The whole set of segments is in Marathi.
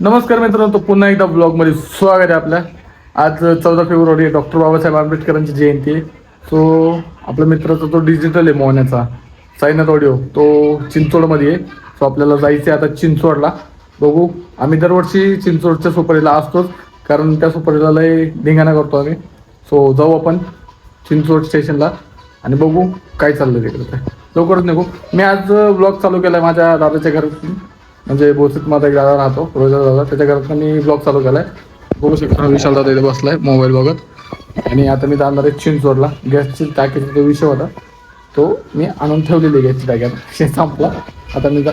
नमस्कार मित्रांनो, तो पुन्हा एकदा ब्लॉगमध्ये स्वागत आहे आपल्या. आज 14 फेब्रुवारी डॉक्टर बाबासाहेब आंबेडकरांची जयंती आहे. सो आपल्या मित्राचा तो डिजिटल आहे मोहण्याचा साईनाथ ऑडिओ, तो चिंचवडमध्ये आहे. सो आपल्याला जायचं आहे आता चिंचवडला. बघू, आम्ही दरवर्षी चिंचवडच्या सुपारीला असतोच, कारण त्या सुपारीला लय धिंगाणा करतो आम्ही. सो जाऊ आपण चिंचवड स्टेशनला आणि बघू काय चाललं तिकडे. काय लवकरच निघू. मी आज ब्लॉग चालू केला आहे माझ्या दादाच्या घरातून, म्हणजे बोसीत माझा एक दादा राहतो, रोजा दादा, त्याच्या घरात मी ब्लॉग चालू केलाय. बघू शकता विशाल दादा इथे बसलाय मोबाईल बघत. आणि आता मी जाणार आहे चिंचवडला. गॅसची टाकीचा जो विषय होता तो मी आणून ठेवलेली गॅसची टाकी, आता संपला. आता मी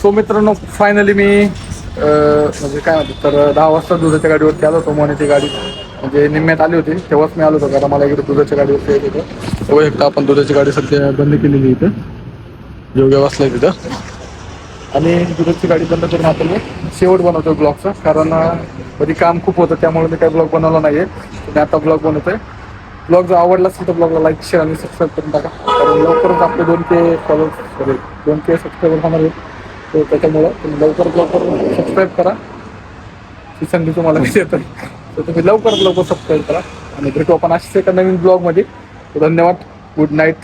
सो मित्रांनो, फायनली मी म्हणजे काय म्हणतात तर 10 वाजता दुधाच्या गाडीवरती आलो होतो. मोहण्याची गाडी म्हणजे निम्म्यात आली होती तेव्हाच मी आलो होतो, कारण मला इकडे दुधाच्या गाडीवरती येत होतं. तो एकटा आपण दुधाची गाडी सध्या बंद केलेली इथं, योग्य बसलाय तिथं. आणि दुधाची गाडी बंद करून आपण शेवट बनवतो ब्लॉगचा, कारण कधी काम खूप होतं त्यामुळे मी काही ब्लॉग बनवला नाही आहे. मी आता ब्लॉग बनवतोय. ब्लॉग जर आवडला असेल तर ब्लॉगला लाईक, शेअर आणि सबस्क्राईब करून टाका, कारण लवकरच आपले 2K followers, sorry 2K subscriber होणार आहेत. तो त्याच्यामुळं तुम्ही लवकरात लवकर सबस्क्राईब करा. ही संधी तुम्हाला देतोय, तर तुम्ही लवकरात लवकर सबस्क्राईब करा. आणि भेटू आपण अशाच एका नवीन ब्लॉगमध्ये. धन्यवाद. Good night.